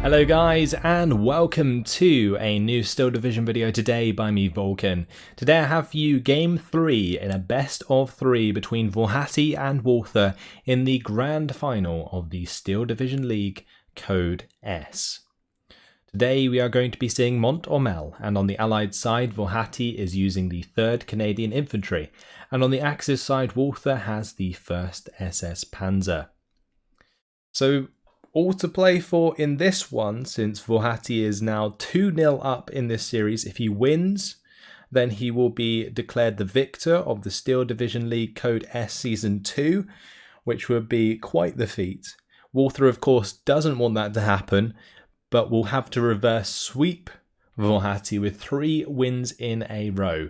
Hello guys, and welcome to a new Steel Division video today by me, Vulcan. Today I have for you Game 3 in a best of 3 between Włochaty and Walther in the grand final of the Steel Division League Code S. Today we are going to be seeing Mont Ormel, and on the Allied side Włochaty is using the 3rd Canadian Infantry, and on the Axis side Walther has the 1st SS-Panzer. So all to play for in this one, since Włochaty is now 2-0 up in this series. If he wins, then he will be declared the victor of the Steel Division League Code S Season 2, which would be quite the feat. Walther, of course, doesn't want that to happen, but will have to reverse sweep Włochaty with 3 wins in a row.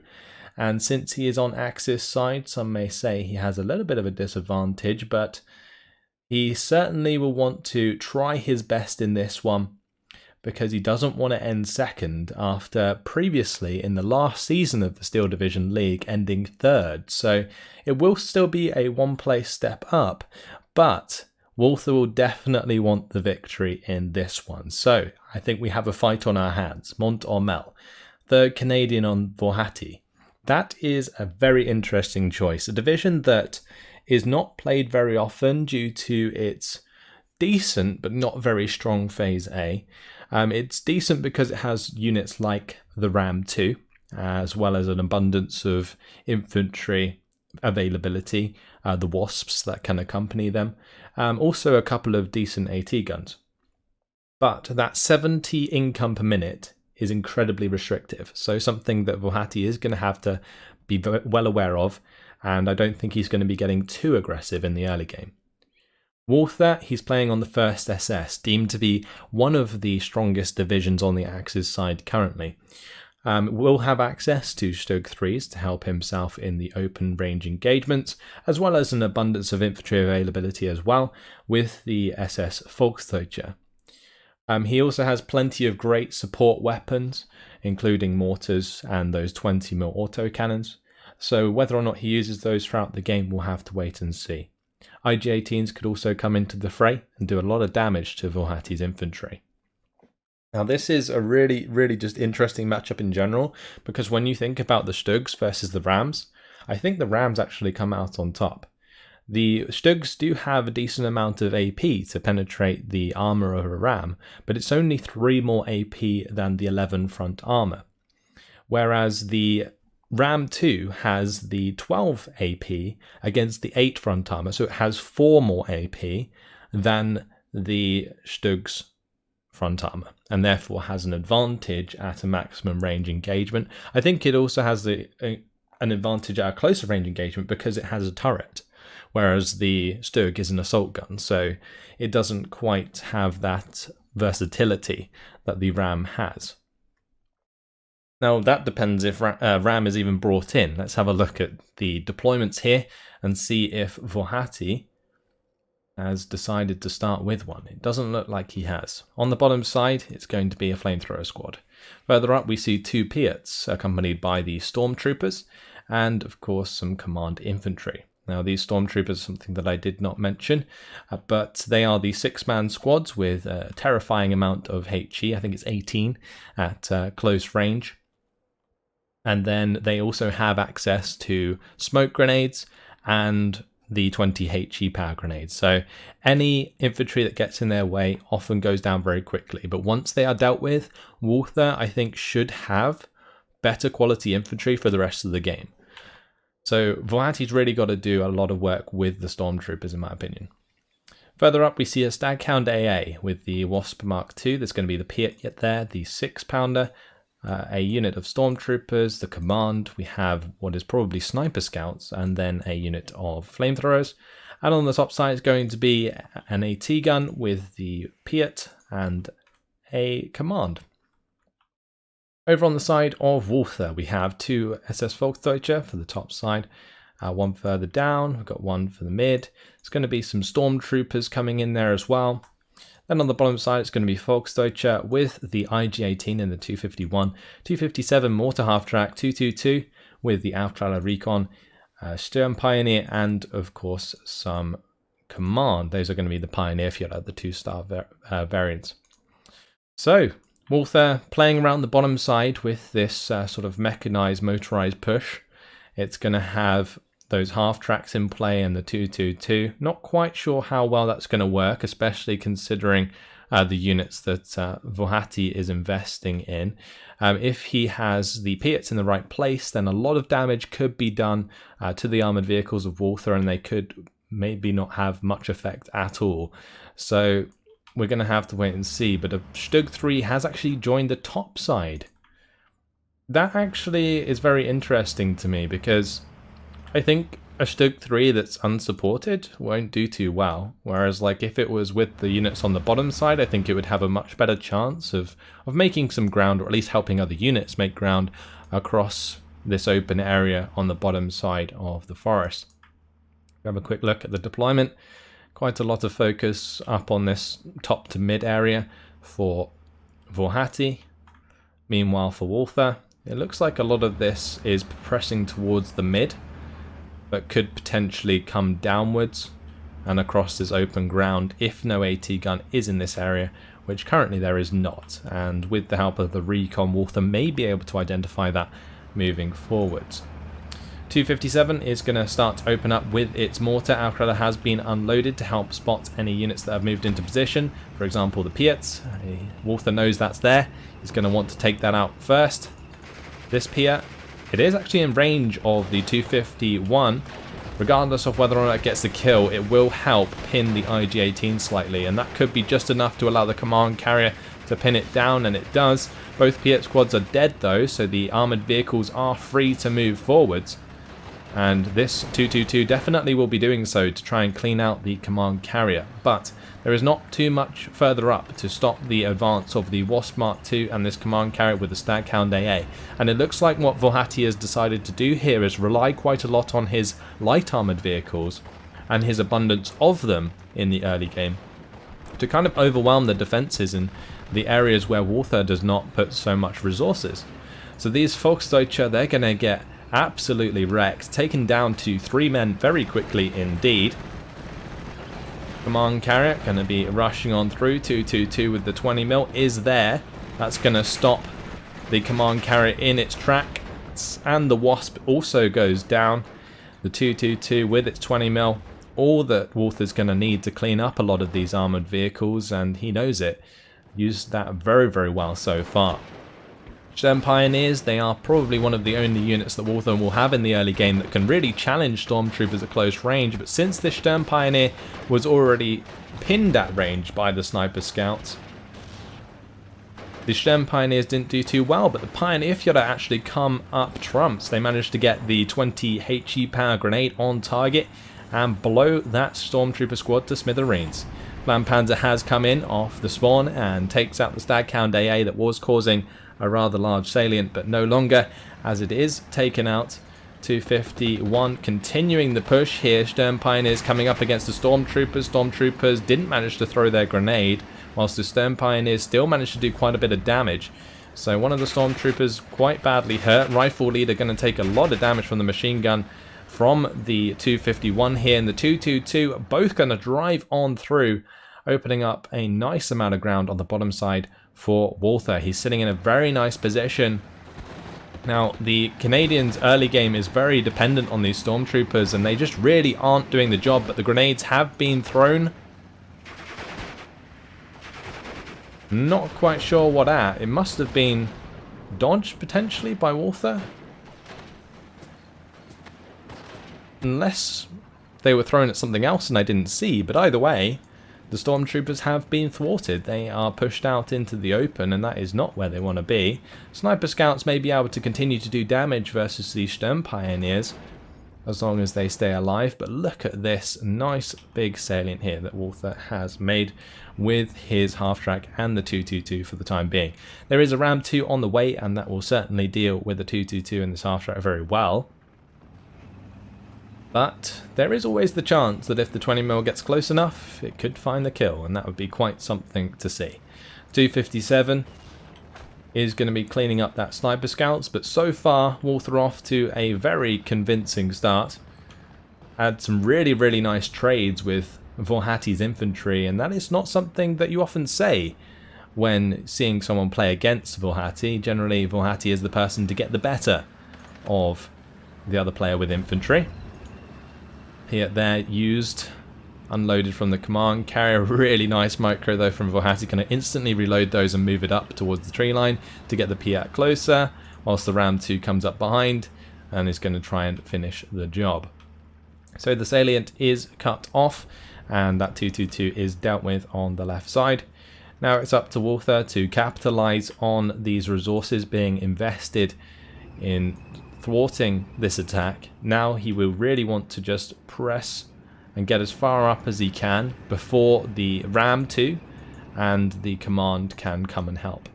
And since he is on Axis side, some may say he has a little bit of a disadvantage, but he certainly will want to try his best in this one because he doesn't want to end second after previously in the last season of the Steel Division League ending 3rd. So it will still be a one-place step up, but Walther will definitely want the victory in this one. So I think we have a fight on our hands. Mont Ormel, 3rd Canadian on Włochaty. That is a very interesting choice. A division that is not played very often due to its decent but not very strong Phase A. It's decent because it has units like the Ram 2, as well as an abundance of infantry availability, the Wasps that can accompany them, also a couple of decent AT guns. But that 70 income per minute is incredibly restrictive, so something that Włochaty is going to have to be well aware of, and I don't think he's going to be getting too aggressive in the early game. Walther, he's playing on the 1st SS, deemed to be one of the strongest divisions on the Axis side currently. Will have access to Stug 3s to help himself in the open range engagements, as well as an abundance of infantry availability as well with the SS VulcanHDGaming. He also has plenty of great support weapons, including mortars and those 20mm autocannons. So whether or not he uses those throughout the game, we'll have to wait and see. IG-18s could also come into the fray and do a lot of damage to Włochaty's infantry. Now this is a really just interesting matchup in general, because when you think about the Stugs versus the Rams, I think the Rams actually come out on top. The Stugs do have a decent amount of AP to penetrate the armour of a Ram, but it's only 3 more AP than the 11 front armour. Whereas the Ram 2 has the 12 AP against the 8 front armour, so it has 4 more AP than the Stug's front armour, and therefore has an advantage at a maximum range engagement. I think it also has an advantage at a closer range engagement because it has a turret, whereas the Stug is an assault gun, so it doesn't quite have that versatility that the Ram has. Now that depends if Ram is even brought in. Let's have a look at the deployments here and see if Włochaty has decided to start with one. It doesn't look like he has. On the bottom side, it's going to be a flamethrower squad. Further up, we see 2 Piats accompanied by the stormtroopers and, of course, some command infantry. Now, these stormtroopers are something that I did not mention, but they are the 6-man squads with a terrifying amount of HE. I think it's 18 at close range. And then they also have access to smoke grenades and the 20 HE power grenades. So any infantry that gets in their way often goes down very quickly. But once they are dealt with, Walther, I think, should have better quality infantry for the rest of the game. So Włochaty's really got to do a lot of work with the stormtroopers, in my opinion. Further up, we see a Staghound AA with the Wasp Mark II. There's going to be the Piat yet there, the 6-pounder. A unit of stormtroopers, the command, we have what is probably sniper scouts, and then a unit of flamethrowers. And on the top side is going to be an AT gun with the Piat and a command. Over on the side of Walther, we have 2 SS VulcanHDGaming for the top side, one further down, we've got one for the mid. There's going to be some stormtroopers coming in there as well. Then on the bottom side, it's going to be VulcanHDGaming with the IG-18 and the 251, 257 Mortar Half-Track, 222 with the Aufklärer Recon, Sturm Pioneer, and of course some Command. Those are going to be the Pioneer Führer, the 2-star variants. So, Walther playing around the bottom side with this sort of mechanized, motorized push. It's going to have those half tracks in play and the 222. Not quite sure how well that's going to work, especially considering the units that Włochaty is investing in. If he has the Piats in the right place, then a lot of damage could be done to the armoured vehicles of Walther, and they could maybe not have much effect at all. So we're going to have to wait and see. But a Stug 3 has actually joined the top side. That actually is very interesting to me, because I think a Stug 3 that's unsupported won't do too well, whereas like if it was with the units on the bottom side, I think it would have a much better chance of making some ground, or at least helping other units make ground across this open area on the bottom side of the forest. Have a quick look at the deployment. Quite a lot of focus up on this top to mid area for Włochaty. Meanwhile for Walther, it looks like a lot of this is pressing towards the mid, but could potentially come downwards and across this open ground if no AT gun is in this area, which currently there is not. And with the help of the recon, Walther may be able to identify that moving forwards. 257 is going to start to open up with its mortar. Alcrella has been unloaded to help spot any units that have moved into position. For example, the Piats. Walther knows that's there. He's going to want to take that out first. This Piat, it is actually in range of the 251. Regardless of whether or not it gets the kill, it will help pin the IG-18 slightly, and that could be just enough to allow the command carrier to pin it down, and it does. Both Piat squads are dead though, so the armoured vehicles are free to move forwards. And this 222 definitely will be doing so to try and clean out the command carrier. But there is not too much further up to stop the advance of the Wasp Mark II and this command carrier with the Staghound AA. And it looks like what Włochaty has decided to do here is rely quite a lot on his light armoured vehicles and his abundance of them in the early game to kind of overwhelm the defences in the areas where Walther does not put so much resources. So these Volksdeutsche, they're going to get absolutely wrecked, taken down to 3 men very quickly indeed. Command carrier going to be rushing on through. 222 with the 20mm is there. That's going to stop the command carrier in its tracks, and the Wasp also goes down. The 222 with its 20mm, all that Walther's going to need to clean up a lot of these armoured vehicles, and he knows it. Used that very, very well so far. Sturm Pioneers, they are probably one of the only units that Walther will have in the early game that can really challenge Stormtroopers at close range, but since this Sturm Pioneer was already pinned at range by the Sniper Scouts, the Sturm Pioneers didn't do too well, but the Pioneer Führer actually come up trumps. They managed to get the 20 HE power grenade on target and blow that Stormtrooper squad to smithereens. Panzer has come in off the spawn and takes out the Staghound AA that was causing a rather large salient, but no longer, as it is taken out. 251 continuing the push here. Sturm Pioneers coming up against the Stormtroopers. Stormtroopers didn't manage to throw their grenade, whilst the Sturm Pioneers still managed to do quite a bit of damage. So one of the Stormtroopers quite badly hurt. Rifle leader going to take a lot of damage from the machine gun from the 251 here, and the 222 both going to drive on through, opening up a nice amount of ground on the bottom side for Walther. He's sitting in a very nice position. Now, the Canadians' early game is very dependent on these Stormtroopers, and they just really aren't doing the job, but the grenades have been thrown. Not quite sure what at. It must have been dodged, potentially, by Walther. Unless they were thrown at something else and I didn't see, but either way, the Stormtroopers have been thwarted. They are pushed out into the open, and that is not where they want to be. Sniper Scouts may be able to continue to do damage versus the Sturm Pioneers as long as they stay alive, but look at this nice big salient here that Walther has made with his half-track and the 222 for the time being. There is a Ram 2 on the way, and that will certainly deal with the 222 and this half-track very well. But there is always the chance that if the 20mm gets close enough, it could find the kill, and that would be quite something to see. 257 is going to be cleaning up that Sniper Scouts, but so far, Walther off to a very convincing start. Had some really, really nice trades with Włochaty's infantry, and that is not something that you often say when seeing someone play against włochaty. Generally, włochaty is the person to get the better of the other player with infantry. Here, they're used, unloaded from the command carrier. Really nice micro though from włochaty. Can instantly reload those and move it up towards the tree line to get the Piat closer, whilst the Ram 2 comes up behind and is going to try and finish the job. So the salient is cut off, and that 222 is dealt with on the left side. Now it's up to Walther to capitalize on these resources being invested in thwarting this attack. Now he will really want to just press and get as far up as he can before the Ram 2 and the command can come and help.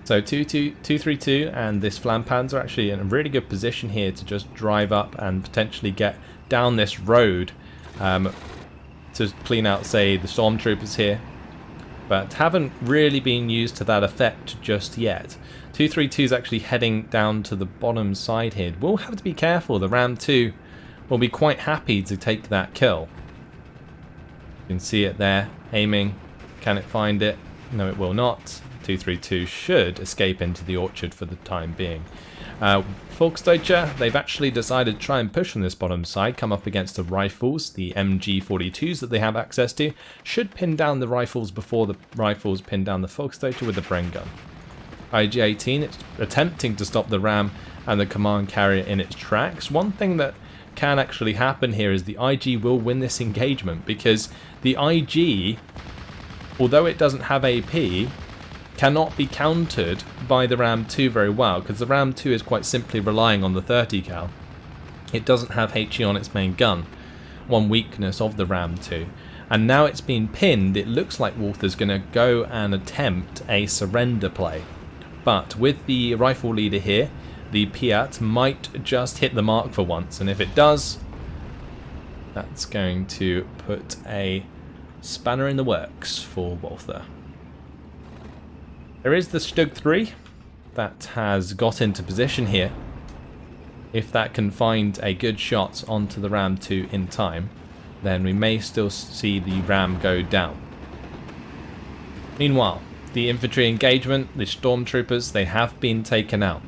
So 232 and this Flampanzer are actually in a really good position here to just drive up and potentially get down this road to clean out, say, the stormtroopers here, but haven't really been used to that effect just yet. 232 is actually heading down to the bottom side here. We'll have to be careful. The Ram 2 will be quite happy to take that kill. You can see it there, aiming. Can it find it? No, it will not. 232 should escape into the orchard for the time being. Volksdeutsche, they've actually decided to try and push on this bottom side, come up against the rifles, the MG42s that they have access to. Should pin down the rifles before the rifles pin down the Volksdeutsche with the Bren gun. IG-18, it's attempting to stop the Ram and the command carrier in its tracks. One thing that can actually happen here is the IG will win this engagement, because the IG, although it doesn't have AP, cannot be countered by the Ram 2 very well, because the Ram 2 is quite simply relying on the 30 cal. It doesn't have HE on its main gun, one weakness of the Ram 2. And now it's been pinned, it looks like Walther's going to go and attempt a surrender play. But with the rifle leader here, the Piat might just hit the mark for once, and if it does, that's going to put a spanner in the works for Walther. There is the Stug 3 that has got into position here. If that can find a good shot onto the Ram 2 in time, then we may still see the Ram go down. Meanwhile, the infantry engagement, the stormtroopers, they have been taken out.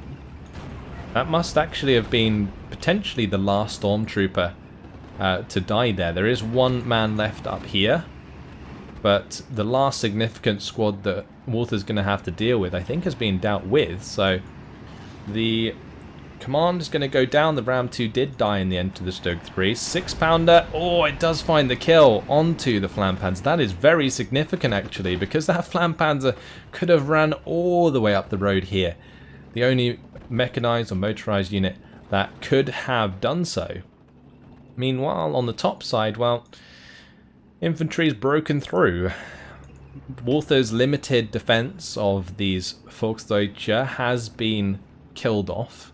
That must actually have been potentially the last stormtrooper to die there. There is one man left up here, but the last significant squad that Walther's going to have to deal with, I think, has been dealt with. So the command is going to go down. The Ram 2 did die in the end to the Stug 3. 6-pounder. Oh, it does find the kill onto the Flampanzer. That is very significant, actually, because that Flampanzer could have ran all the way up the road here. The only mechanized or motorized unit that could have done so. Meanwhile, on the top side, well, infantry is broken through. Walther's limited defense of these Volksdeutsche has been killed off,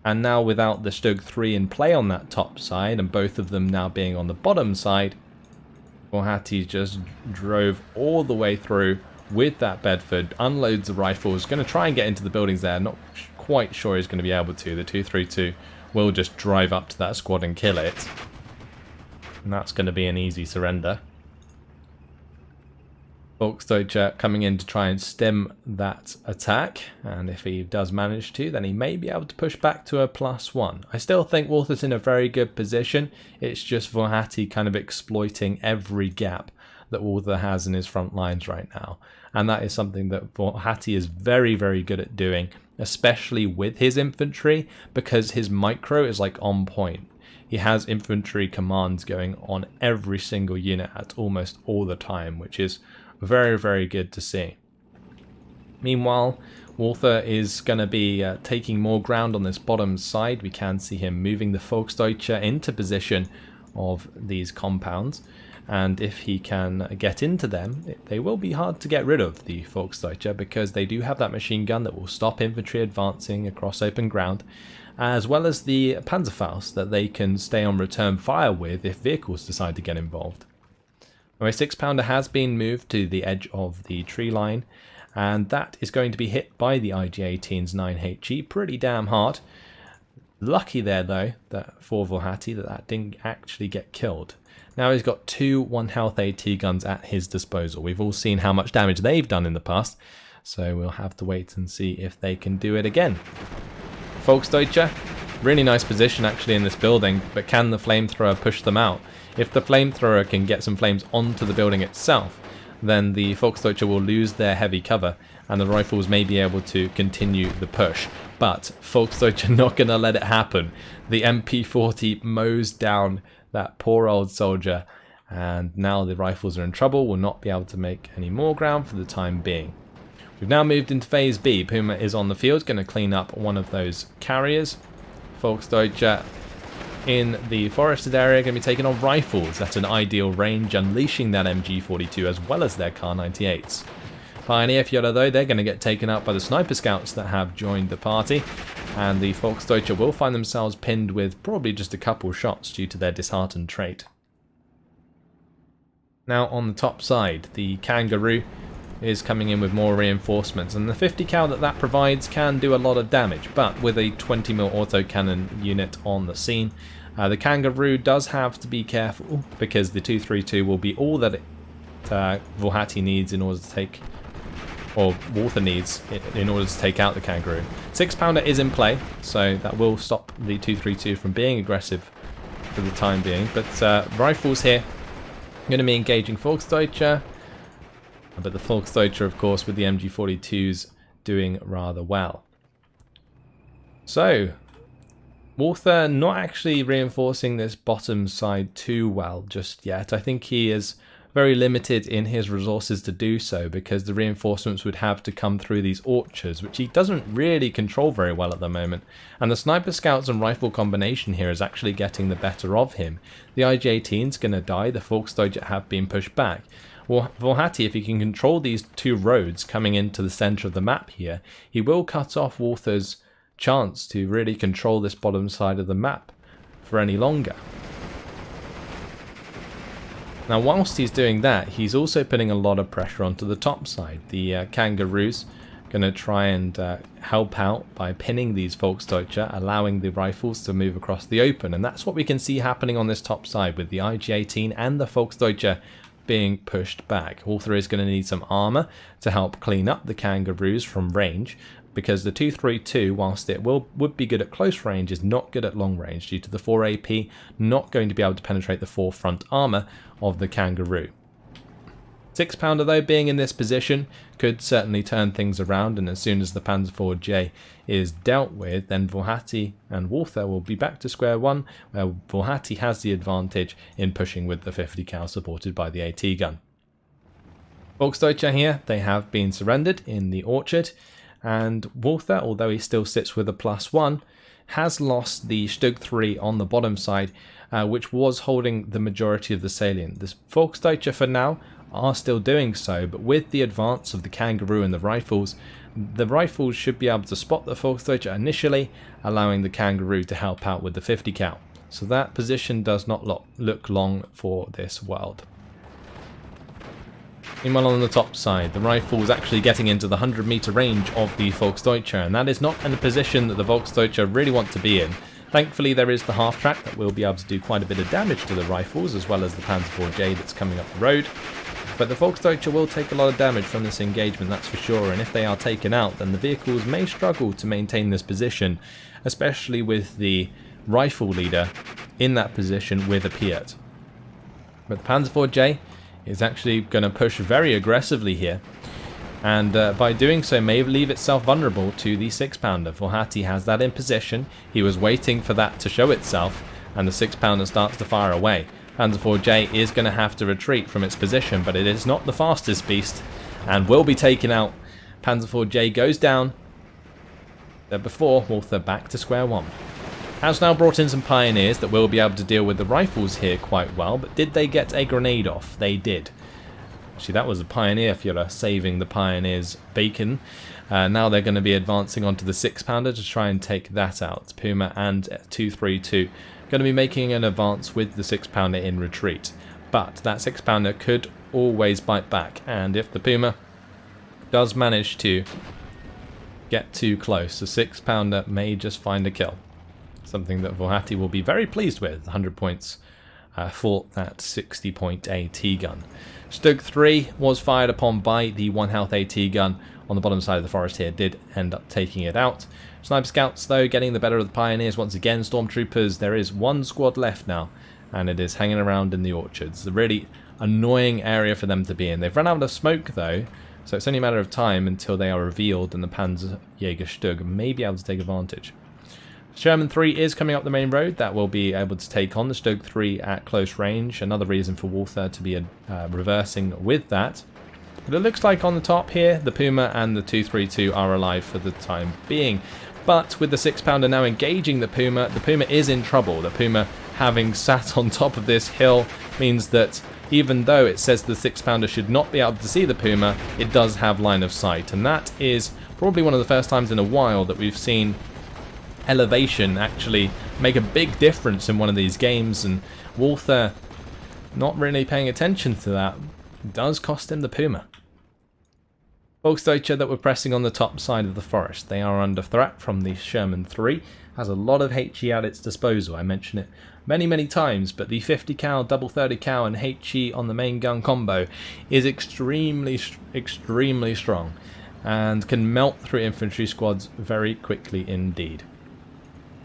and now without the Stug 3 in play on that top side, and both of them now being on the bottom side, włochaty just drove all the way through with that Bedford, unloads the rifles, going to try and get into the buildings there. Not quite sure he's going to be able to. The 232 will just drive up to that squad and kill it, and that's going to be an easy surrender. Volksdeutsche coming in to try and stem that attack, and if he does manage to, then he may be able to push back to a +1. I still think Walther's in a very good position. It's just włochaty kind of exploiting every gap that Walther has in his front lines right now, and that is something that włochaty is very, very good at doing, especially with his infantry, because his micro is like on point. He has infantry commands going on every single unit at almost all the time, which is very, very good to see. Meanwhile, Walther is going to be taking more ground on this bottom side. We can see him moving the Volksdeutsche into position of these compounds, and if he can get into them, they will be hard to get rid of, the Volksdeutsche, because they do have that machine gun that will stop infantry advancing across open ground, as well as the Panzerfaust that they can stay on return fire with if vehicles decide to get involved. A 6-pounder has been moved to the edge of the tree line, and that is going to be hit by the IG-18's 9HE pretty damn hard. Lucky there though, that for Włochaty, that didn't actually get killed. Now he's got 2 1 health AT guns at his disposal. We've all seen how much damage they've done in the past, so we'll have to wait and see if they can do it again. Volksdeutsche, really nice position actually in this building, but can the flamethrower push them out? If the flamethrower can get some flames onto the building itself, then the Volksdeutsche will lose their heavy cover and the rifles may be able to continue the push. But Volksdeutsche are not going to let it happen. The MP40 mows down that poor old soldier, and now the rifles are in trouble, will not be able to make any more ground for the time being. We've now moved into phase B. Puma is on the field, going to clean up one of those carriers. Volksdeutsche in the forested area going to be taking on rifles at an ideal range, unleashing that MG42 as well as their Kar 98s. Pioneer Führer though, they're going to get taken out by the sniper scouts that have joined the party, and the Volksdeutsche will find themselves pinned with probably just a couple shots due to their disheartened trait. Now on the top side, the Kangaroo is coming in with more reinforcements, and the 50 cal that provides can do a lot of damage, but with a 20mm autocannon unit on the scene, the Kangaroo does have to be careful because the 232 will be all that Włochaty needs in order to take, or Walther needs in order to take out the Kangaroo. 6-pounder is in play, so that will stop the 232 from being aggressive for the time being, but rifles here are going to be engaging Volksdeutsche. But the Volksdeutsche, of course, with the MG42s doing rather well. So, Walther not actually reinforcing this bottom side too well just yet. I think he is very limited in his resources to do so, because the reinforcements would have to come through these orchards, which he doesn't really control very well at the moment. And the sniper scouts and rifle combination here is actually getting the better of him. The IG-18 is going to die, the Volksdeutsche have been pushed back. Well, Włochaty, if he can control these two roads coming into the centre of the map here, he will cut off Walther's chance to really control this bottom side of the map for any longer. Now, whilst he's doing that, he's also putting a lot of pressure onto the top side. The Kangaroos going to try and help out by pinning these Volksdeutsche, allowing the rifles to move across the open, and that's what we can see happening on this top side with the IG-18 and the Volksdeutsche being pushed back. Walther is going to need some armour to help clean up the Kangaroos from range, because the 232, whilst it would be good at close range, is not good at long range due to the 4 AP not going to be able to penetrate the 4 front armour of the Kangaroo. 6-pounder though, being in this position, could certainly turn things around, and as soon as the Panzer IV-J is dealt with, then Włochaty and Walther will be back to square one, where Włochaty has the advantage in pushing with the 50 cal supported by the AT gun. Volksdeutsche here, they have been surrendered in the orchard, and Walther, although he still sits with a +1, has lost the Stug 3 on the bottom side, which was holding the majority of the salient. The Volksdeutsche for now are still doing so, but with the advance of the Kangaroo and the rifles should be able to spot the Volksdeutsche initially, allowing the Kangaroo to help out with the 50 cal. So that position does not look long for this world. Meanwhile, on the top side, the rifles actually getting into the 100-meter range of the Volksdeutsche, and that is not in a position that the Volksdeutsche really want to be in. Thankfully, there is the half-track that will be able to do quite a bit of damage to the rifles, as well as the Panzer IV-J that's coming up the road. But the Volksdeutsche will take a lot of damage from this engagement, that's for sure, and if they are taken out, then the vehicles may struggle to maintain this position, especially with the rifle leader in that position with a Piat. But the Panzer IV-J is actually going to push very aggressively here, and by doing so may leave itself vulnerable to the 6-pounder. Włochaty has that in position, he was waiting for that to show itself, and the 6-pounder starts to fire away. Panzer IV-J is going to have to retreat from its position, but it is not the fastest beast and will be taken out. Panzer IV-J goes down. Before, Walther back to square one. Has now brought in some pioneers that will be able to deal with the rifles here quite well, but did they get a grenade off? They did. Actually, that was a Pioneer Führer saving the Pioneers' bacon. Now they're going to be advancing onto the 6-pounder to try and take that out. Puma and 232 going to be making an advance with the 6-pounder in retreat, but that 6-pounder could always bite back, and if the Puma does manage to get too close, the 6-pounder may just find a kill. something that Włochaty will be very pleased with. 100 points for that 60-point AT gun. Stug 3 was fired upon by the 1 health AT gun on the bottom side of the forest here, did end up taking it out. Sniper scouts though getting the better of the pioneers once again. Stormtroopers, there is one squad left now, and it is hanging around in the orchards. A really annoying area for them to be in. They've run out of smoke though, so it's only a matter of time until they are revealed and the Panzerjäger Stug may be able to take advantage. Sherman 3 is coming up the main road. That will be able to take on the Stug 3 at close range. Another reason for Walther to be reversing with that. But it looks like on the top here, the Puma and the 232 are alive for the time being. But with the 6-pounder now engaging the Puma is in trouble. The Puma, having sat on top of this hill, means that even though it says the 6-pounder should not be able to see the Puma, it does have line of sight. And that is probably one of the first times in a while that we've seen elevation actually make a big difference in one of these games, and Walther not really paying attention to that does cost him the Puma. Volksdeutsche that were pressing on the top side of the forest, they are under threat from the Sherman 3. Has a lot of HE at its disposal. I mention it many times, but the 50 cal, double 30 cal and HE on the main gun combo is extremely strong and can melt through infantry squads very quickly indeed.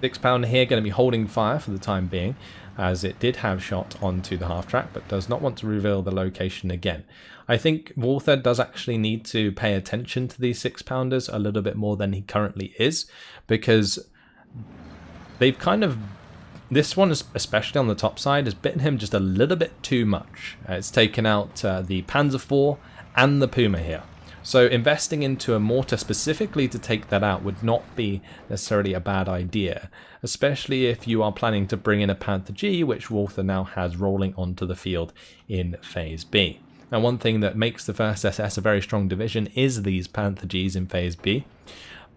6-pounder here going to be holding fire for the time being, as it did have shot onto the half-track, but does not want to reveal the location again. I think Walther does actually need to pay attention to these 6-pounders a little bit more than he currently is, because they've kind of, this one especially on the top side, has bitten him just a little bit too much. It's taken out the Panzer IV and the Puma here. So investing into a mortar specifically to take that out would not be necessarily a bad idea, especially if you are planning to bring in a Panther G, which Walther now has rolling onto the field in Phase B. Now, one thing that makes the 1st SS a very strong division is these Panther Gs in Phase B,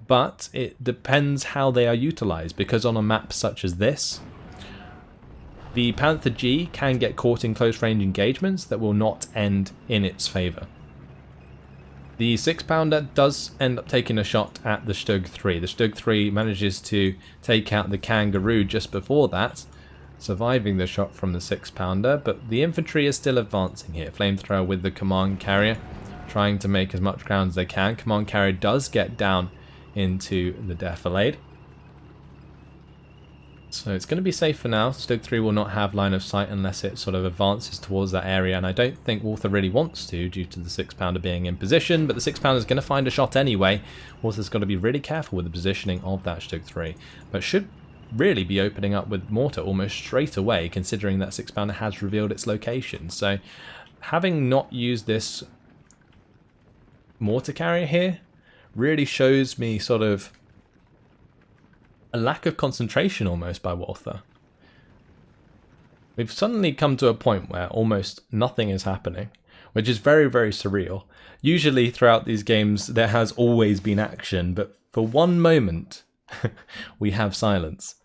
but it depends how they are utilised, because on a map such as this, the Panther G can get caught in close range engagements that will not end in its favour. The 6-pounder does end up taking a shot at the Stug 3. The Stug 3 manages to take out the Kangaroo just before that, surviving the shot from the 6-pounder, but the infantry is still advancing here. Flamethrower with the command carrier, trying to make as much ground as they can. Command carrier does get down into the defilade. So it's going to be safe for now. Stug 3 will not have line of sight unless it sort of advances towards that area, and I don't think Walther really wants to due to the 6-pounder being in position, but the 6-pounder is going to find a shot anyway. Walther's got to be really careful with the positioning of that Stug 3, but should really be opening up with mortar almost straight away, considering that 6-pounder has revealed its location. So having not used this mortar carrier here really shows me sort of a lack of concentration almost by Walther. We've suddenly come to a point where almost nothing is happening, which is very surreal. Usually throughout these games there has always been action, but for one moment we have silence.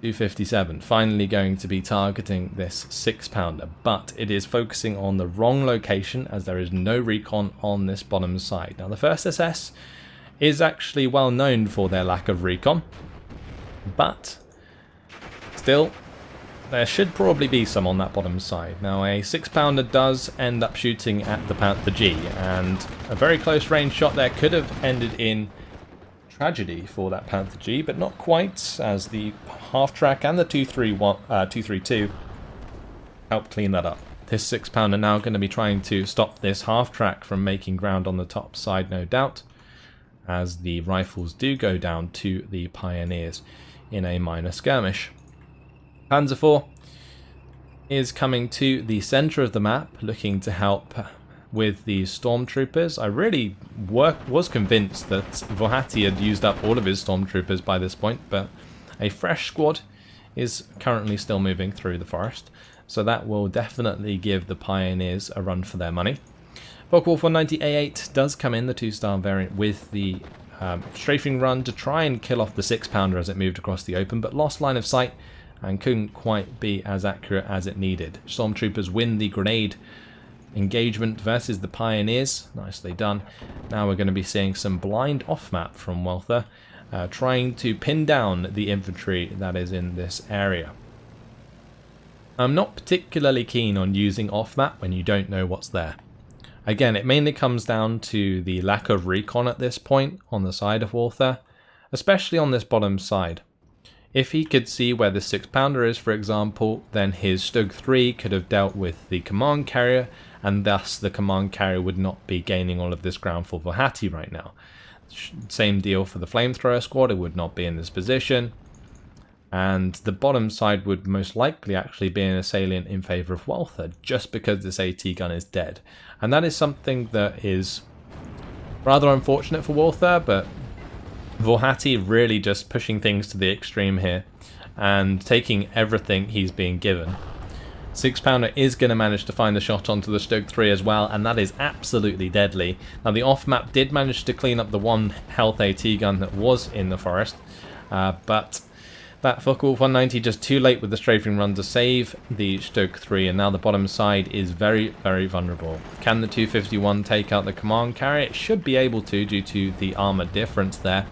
257 finally going to be targeting this 6-pounder, but it is focusing on the wrong location as there is no recon on this bottom side. Now the 1st SS is actually well known for their lack of recon, but still there should probably be some on that bottom side. Now a 6-pounder does end up shooting at the Panther G, and a very close range shot there could have ended in tragedy for that Panther G, but not quite, as the half-track and the 232 help clean that up. This 6-pounder now going to be trying to stop this half-track from making ground on the top side, no doubt, as the rifles do go down to the pioneers in a minor skirmish. Panzer IV is coming to the centre of the map, looking to help with the stormtroopers. I really was convinced that Włochaty had used up all of his stormtroopers by this point, but a fresh squad is currently still moving through the forest, so that will definitely give the pioneers a run for their money. Focke-Wulf 190A8 does come in, the 2-star variant, with the strafing run to try and kill off the 6-pounder as it moved across the open, but lost line of sight and couldn't quite be as accurate as it needed. Stormtroopers win the grenade engagement versus the pioneers. Nicely done. Now we're going to be seeing some blind off-map from Walther, trying to pin down the infantry that is in this area. I'm not particularly keen on using off-map when you don't know what's there. Again, it mainly comes down to the lack of recon at this point on the side of Walther, especially on this bottom side. If he could see where the 6-pounder is, for example, then his Stug 3 could have dealt with the command carrier, and thus the command carrier would not be gaining all of this ground for włochaty right now. Same deal for the flamethrower squad, it would not be in this position. And the bottom side would most likely actually be an salient in favour of Walther, just because this AT gun is dead. And that is something that is rather unfortunate for Walther, but włochaty really just pushing things to the extreme here and taking everything he's being given. 6-pounder is going to manage to find the shot onto the Stug 3 as well, and that is absolutely deadly. Now the off-map did manage to clean up the one health AT gun that was in the forest, but that Focke-Wulf 190 just too late with the strafing run to save the Stug 3, and now the bottom side is very, very vulnerable. Can the 251 take out the command carrier? It should be able to, due to the armor difference there.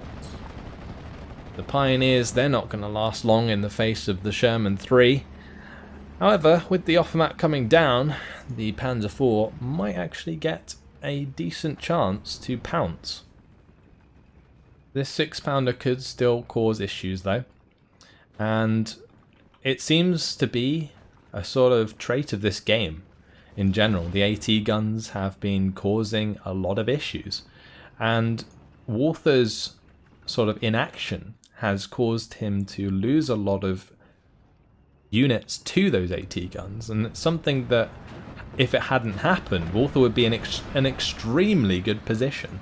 The Pioneers, they're not going to last long in the face of the Sherman 3. However, with the off-map coming down, the Panzer IV might actually get a decent chance to pounce. This 6-pounder could still cause issues though. And it seems to be a sort of trait of this game in general. The AT guns have been causing a lot of issues. And Walther's sort of inaction has caused him to lose a lot of units to those AT guns. And it's something that, if it hadn't happened, Walther would be in an extremely good position.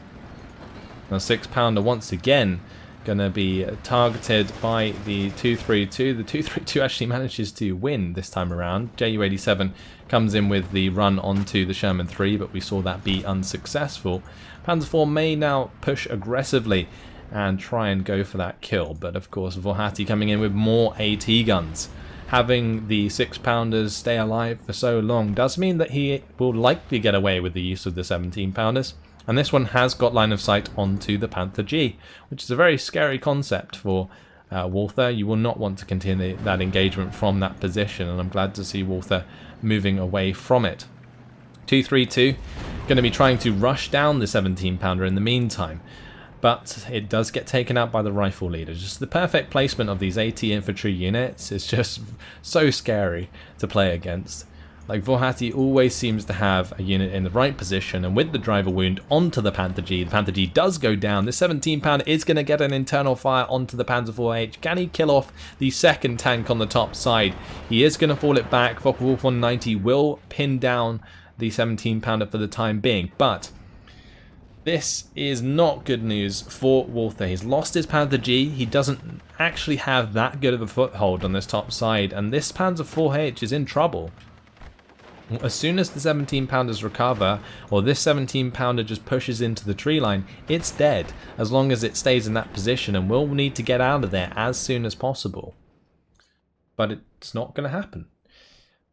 Now 6-pounder once again going to be targeted by the 232. The 232 actually manages to win this time around. Ju-87 comes in with the run onto the Sherman 3, but we saw that be unsuccessful. Panzer IV may now push aggressively and try and go for that kill, but of course włochaty coming in with more AT guns. Having the 6-pounders stay alive for so long does mean that he will likely get away with the use of the 17-pounders. And this one has got line of sight onto the Panther G, which is a very scary concept for Walther. You will not want to continue that engagement from that position, and I'm glad to see Walther moving away from it. 232 going to be trying to rush down the 17-pounder in the meantime, but it does get taken out by the rifle leader. Just the perfect placement of these AT infantry units is just so scary to play against. Like, włochaty always seems to have a unit in the right position, and with the driver wound onto the Panther G does go down. This 17-pounder is going to get an internal fire onto the Panzer IV-H. Can he kill off the second tank on the top side? He is going to fall it back. Focke-Wulf 190 will pin down the 17-pounder for the time being, but this is not good news for Walther. He's lost his Panther G. He doesn't actually have that good of a foothold on this top side, and this Panzer IV-H is in trouble. As soon as the 17-pounders recover, or this 17-pounder just pushes into the tree line, it's dead, as long as it stays in that position, and will need to get out of there as soon as possible. But it's not going to happen.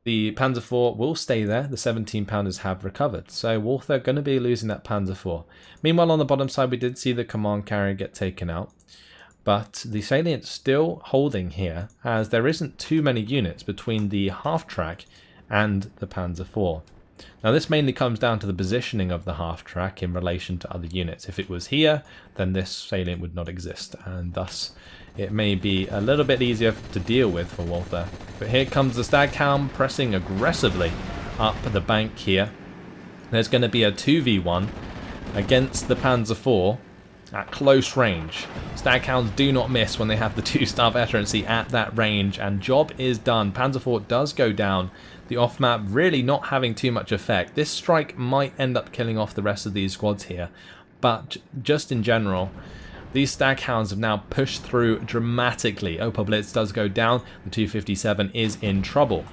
The Panzer IV will stay there, the 17-pounders have recovered, so Walther going to be losing that Panzer IV. Meanwhile, on the bottom side, we did see the command carrier get taken out, but the salient's still holding here, as there isn't too many units between the half-track and the Panzer IV. Now this mainly comes down to the positioning of the half-track in relation to other units. If it was here, then this salient would not exist, and thus it may be a little bit easier to deal with for Walther. But here comes the Staghound pressing aggressively up the bank here. There's going to be a 2v1 against the Panzer IV at close range. Staghounds do not miss when they have the 2-star veterancy at that range, and job is done. Panzer IV does go down. The off-map really not having too much effect. This strike might end up killing off the rest of these squads here, but just in general, these Staghounds have now pushed through dramatically. Opel Blitz does go down. The 257 is in trouble.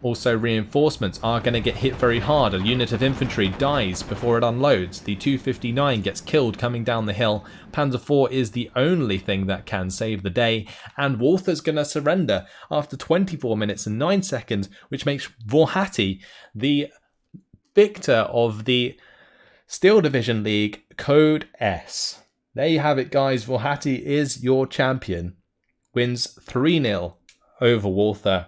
Also, reinforcements are going to get hit very hard. A unit of infantry dies before it unloads. The 259 gets killed coming down the hill. Panzer IV is the only thing that can save the day. And Walther's going to surrender after 24 minutes and 9 seconds, which makes włochaty the victor of the Steel Division League Code S. there you have it, guys. Włochaty is your champion. Wins 3-0 over Walther.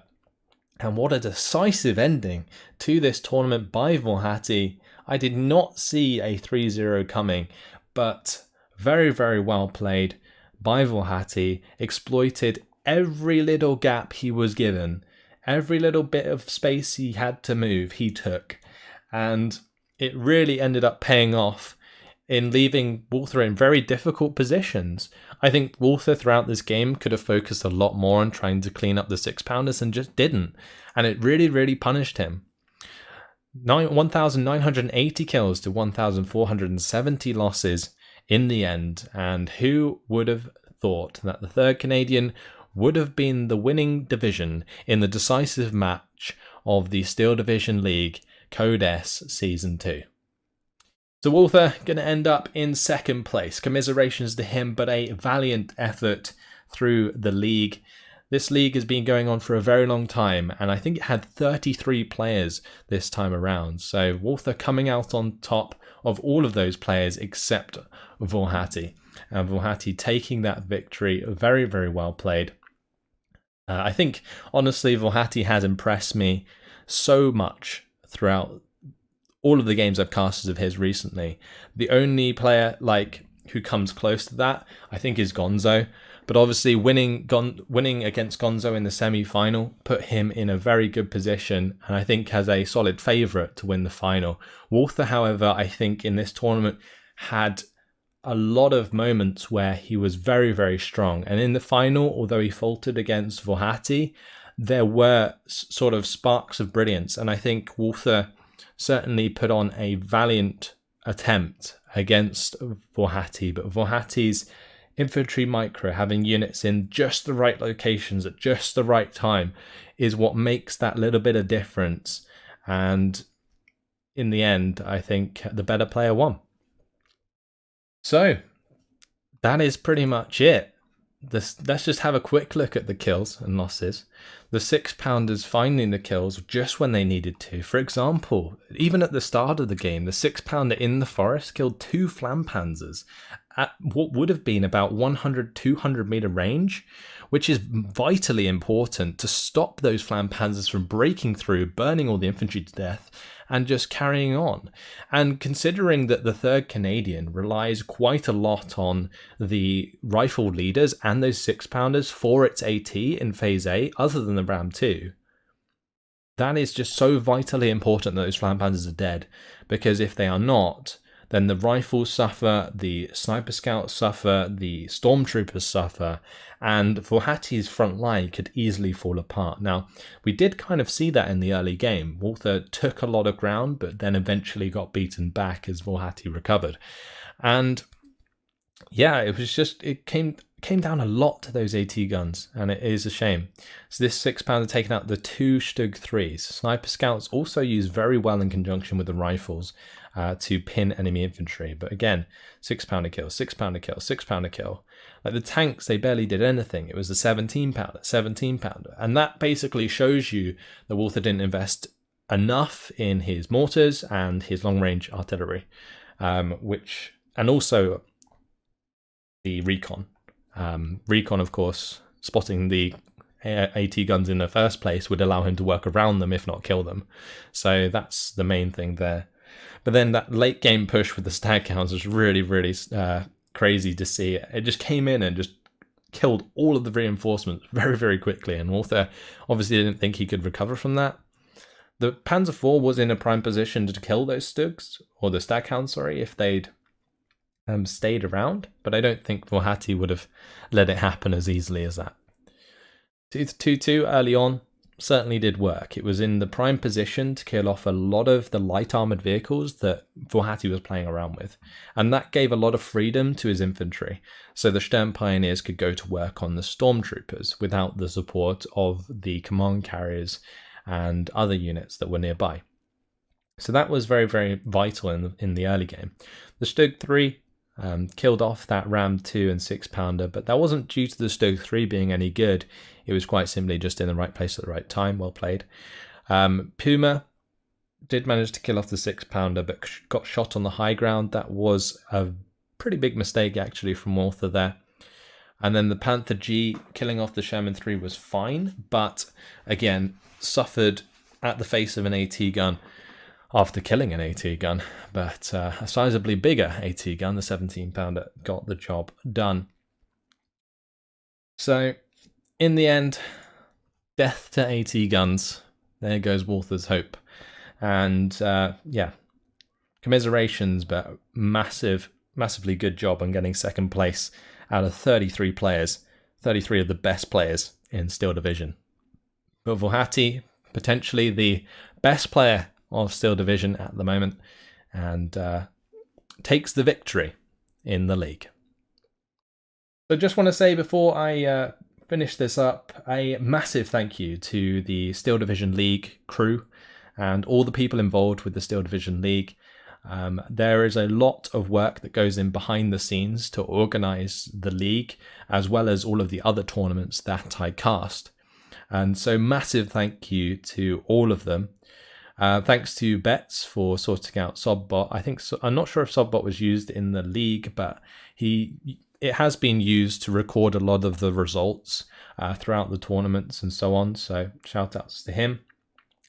And what a decisive ending to this tournament by Włochaty. I did not see a 3-0 coming, but very, very well played by Włochaty. Exploited every little gap he was given. Every little bit of space he had to move, he took. And it really ended up paying off in leaving Walther in very difficult positions. I think Walther throughout this game could have focused a lot more on trying to clean up the 6-pounders and just didn't. And it really, really punished him. 1,980 kills to 1,470 losses in the end. And who would have thought that the 3rd Canadian would have been the winning division in the decisive match of the Steel Division League Code S Season 2. So Walther going to end up in 2nd place. Commiserations to him, but a valiant effort through the league. This league has been going on for a very long time, and I think it had 33 players this time around. So Walther coming out on top of all of those players except Włochaty. And Włochaty taking that victory, very, very well played. I think, honestly, Włochaty has impressed me so much throughout all of the games I've casted of his recently. The only player who comes close to that, I think, is Gonzo. But obviously winning against Gonzo in the semi-final put him in a very good position, and I think has a solid favourite to win the final. Walther, however, I think in this tournament had a lot of moments where he was very, very strong. And in the final, although he faltered against Włochaty, there were sort of sparks of brilliance. And I think Walther certainly put on a valiant attempt against Włochaty, but Włochaty's infantry micro, having units in just the right locations at just the right time, is what makes that little bit of difference. And in the end, I think the better player won. So that is pretty much it. Let's just have a quick look at the kills and losses. The 6-pounders finding the kills just when they needed to. For example, even at the start of the game, the 6-pounder in the forest killed 2 Flampanzers at what would have been about 100-200 meter range, which is vitally important to stop those Flampanzers from breaking through, burning all the infantry to death, and just carrying on. And considering that the 3rd Canadian relies quite a lot on the rifle leaders and those 6-pounders for its AT in Phase A, other than the Ram 2, that is just so vitally important that those Flampanzers are dead, because if they are not, then the rifles suffer, the sniper scouts suffer, the stormtroopers suffer, and Włochaty's front line could easily fall apart. Now, we did kind of see that in the early game. Walther took a lot of ground, but then eventually got beaten back as Włochaty recovered. And yeah, it came down a lot to those AT guns, and it is a shame. So this 6-pounder taking out the 2 Stug 3s. Sniper scouts also use very well in conjunction with the rifles to pin enemy infantry. But again, 6-pounder kill, 6-pounder kill, 6-pounder kill. Like the tanks, they barely did anything. It was the 17-pounder, 17-pounder. And that basically shows you that Walther didn't invest enough in his mortars and his long-range artillery, and also the recon. Recon, of course, spotting the AT guns in the first place would allow him to work around them, if not kill them. So that's the main thing there. But then that late game push with the stag counts was really, really crazy to see. It just came in and just killed all of the reinforcements very, very quickly. And Walther obviously didn't think he could recover from that. The Panzer IV was in a prime position to kill those Stugs, or the stag hounds, sorry, if they'd stayed around. But I don't think Włochaty would have let it happen as easily as that. 2-2 early on certainly did work. It was in the prime position to kill off a lot of the light armored vehicles that Włochaty was playing around with, and that gave a lot of freedom to his infantry, so the Sturm Pioneers could go to work on the stormtroopers without the support of the command carriers and other units that were nearby. So that was very, very vital in the early game. The Stug 3 killed off that Ram 2 and 6-pounder, but that wasn't due to the Stug 3 being any good. It was quite simply just in the right place at the right time. Well played. Puma did manage to kill off the 6-pounder, but got shot on the high ground. That was a Pretty big mistake actually from Walther there. And then the Panther G killing off the Sherman 3 was fine, but again, suffered at the face of an AT gun after killing an AT gun. But a sizably bigger AT gun, the 17-pounder, got the job done. So, in the end, death to AT guns. There goes Walther's hope. And yeah, commiserations, but massively good job on getting second place out of 33 players, 33 of the best players in Steel Division. But Włochaty, potentially the best player of Steel Division at the moment, and takes the victory in the league. So just want to say before I finish this up, a massive thank you to the Steel Division League crew and all the people involved with the Steel Division League. There is a lot of work that goes in behind the scenes to organise the league, as well as all of the other tournaments that I cast. And so massive thank you to all of them. Thanks to Betts for sorting out Sobbot. I'm not sure if Sobbot was used in the league, but it has been used to record a lot of the results throughout the tournaments and so on. So shout outs to him.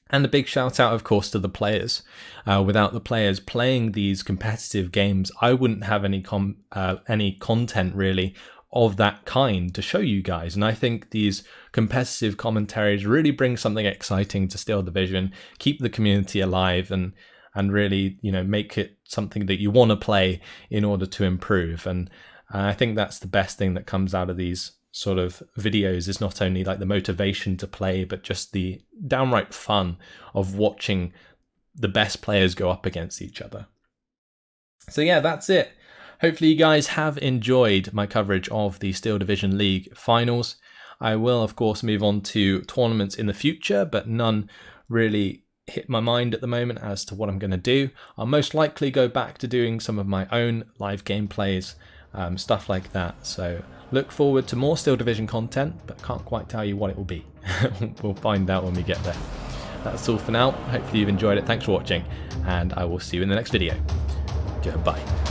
And a big shout out, of course, to the players. Without the players playing these competitive games, I wouldn't have any content really of that kind to show you guys. And I think these competitive commentaries really bring something exciting to Steel Division, keep the community alive, and really, you know, make it something that you want to play in order to improve. And I think that's the best thing that comes out of these sort of videos, is not only like the motivation to play, but just the downright fun of watching the best players go up against each other. So yeah, that's it. Hopefully you guys have enjoyed my coverage of the Steel Division League finals. I will of course move on to tournaments in the future, but none really hit my mind at the moment as to what I'm going to do. I'll most likely go back to doing some of my own live gameplays, stuff like that. So look forward to more Steel Division content, but can't quite tell you what it will be. We'll find out when we get there. That's all for now. Hopefully you've enjoyed it. Thanks for watching, and I will see you in the next video. Goodbye.